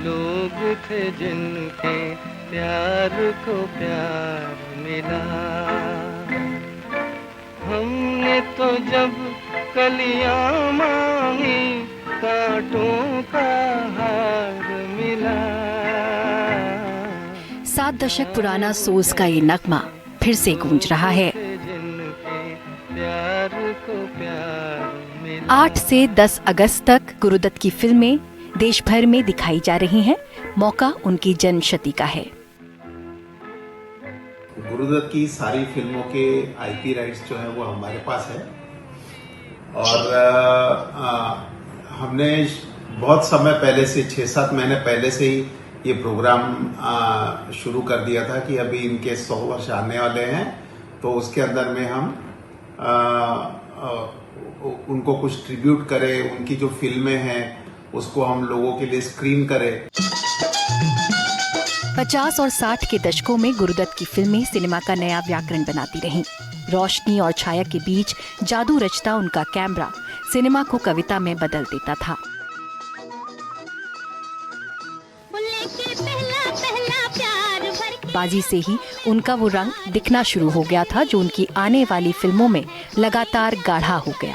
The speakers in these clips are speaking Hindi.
लोग थे जिनके प्यार को प्यार मिला। हमने तो जब कलियां मांगी कांटों का हार मिला। 7 दशक पुराना सोज का ये नगमा फिर से गूंज रहा है। 8 से 10 अगस्त तक गुरुदत्त की फिल्में देश भर में दिखाई जा रही हैं। मौका उनकी जन्मशती का है। गुरुदत्त की सारी फिल्मों के आईपी राइट्स जो है वो हमारे पास है और हमने बहुत समय पहले से 6-7 महीने पहले से ही ये प्रोग्राम शुरू कर दिया था कि अभी इनके 100 वर्ष आने वाले हैं, तो उसके अंदर में हम उनको कुछ ट्रिब्यूट करें, उनकी जो फिल्में हैं उसको हम लोगों के लिए स्क्रीन करें। 50 और 60 के दशकों में गुरुदत्त की फिल्में सिनेमा का नया व्याकरण बनाती रहीं। रोशनी और छाया के बीच जादू रचता उनका कैमरा सिनेमा को कविता में बदल देता था। बाजी से ही उनका वो रंग दिखना शुरू हो गया था जो उनकी आने वाली फिल्मों में लगातार गाढ़ा हो गया।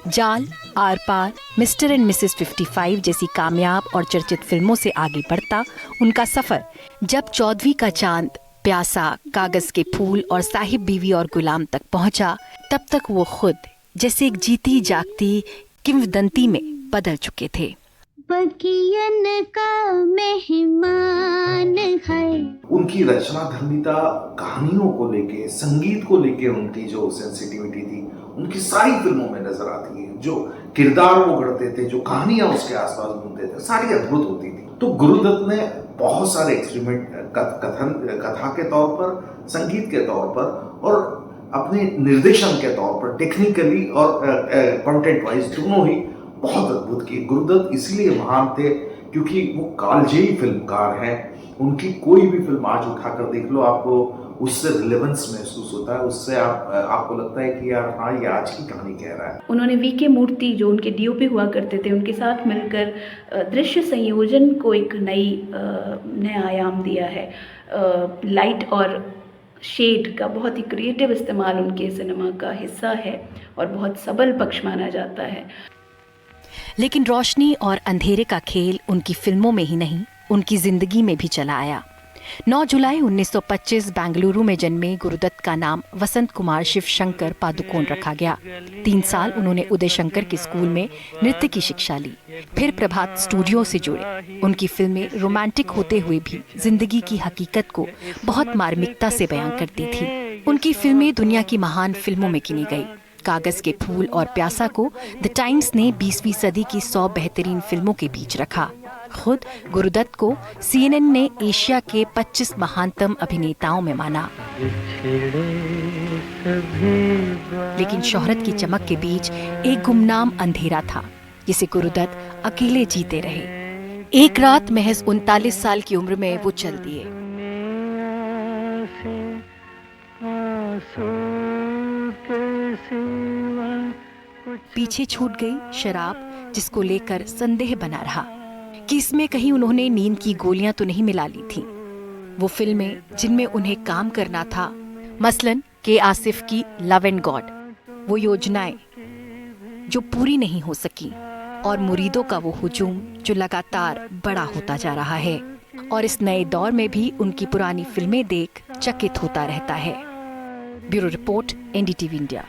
जाल, आर पार, मिस्टर एंड मिसेस 55 जैसी कामयाब और चर्चित फिल्मों से आगे बढ़ता उनका सफर जब 14वीं का चांद, प्यासा, कागज के फूल और साहिब बीवी और गुलाम तक पहुंचा, तब तक वो खुद जैसे एक जीती जागती किंवदंती में बदल चुके थे। बगियन का मेहमान है। उनकी रचना धर्मिता, कहानियों को लेके, संगीत को लेके उनकी जो सेंसिटिविटी थी उनकी सारी फिल्मों में नजर आती है। जो किरदार वो गढ़ते थे, जो कहानियां उसके आसपास घूमते थे, सारी अद्भुत होती थी। तो गुरुदत्त ने बहुत सारे एक्सपेरिमेंट कथा के तौर पर, संगीत के तौर पर और अपने निर्देशन के तौर पर, टेक्निकली और कंटेंट वाइज दोनों ही बहुत अद्भुत किए। गुरुदत्त इसलिए महान थे क्योंकि वो कालजयी फिल्मकार हैं। उनकी कोई भी फिल्म आज उठाकर देख लो, आपको उससे रिलेवेंस महसूस होता है, उससे आपको लगता है कि यार हाँ, ये आज की कहानी कह रहा है। उन्होंने वीके मूर्ति जो उनके डीओपी हुआ करते थे, उनके साथ मिलकर दृश्य संयोजन को एक नया आयाम दिया है। लाइट और शेड का बहुत ही क्रिएटिव इस्तेमाल उनके सिनेमा का हिस्सा है और बहुत सबल पक्ष माना जाता है। लेकिन रोशनी और अंधेरे का खेल उनकी फिल्मों में ही नहीं, उनकी जिंदगी में भी चला आया। 9 जुलाई 1925 बेंगलुरु में जन्मे गुरुदत्त का नाम वसंत कुमार शिव शंकर पादुकोण रखा गया। 3 साल उन्होंने उदय शंकर के स्कूल में नृत्य की शिक्षा ली, फिर प्रभात स्टूडियो से जुड़े। उनकी फिल्में रोमांटिक होते हुए भी जिंदगी की हकीकत को बहुत मार्मिकता से बयां करती थी। उनकी फिल्में दुनिया की महान फिल्मों में गिनी गई। कागज के फूल और प्यासा को द टाइम्स ने 20वीं सदी की 100 बेहतरीन फिल्मों के बीच रखा। खुद गुरुदत्त को CNN ने एशिया के 25 महानतम अभिनेताओं में माना। लेकिन शोहरत की चमक के बीच एक गुमनाम अंधेरा था जिसे गुरुदत्त अकेले जीते रहे। एक रात महज 39 साल की उम्र में वो चल दिए। पीछे छूट गई शराब जिसको लेकर संदेह बना रहा कि इसमें कहीं उन्होंने नींद की गोलियां तो नहीं मिला ली थीं। वो फिल्में जिनमें उन्हें काम करना था, मसलन के आसिफ की लव एंड गॉड, वो योजनाएं जो पूरी नहीं हो सकी और मुरीदों का वो हुजूम जो लगातार बड़ा होता जा रहा है। और इस नए दौर में भी उनकी पुरानी फिल्में देख चकित होता रहता है। Bureau report, NDTV India.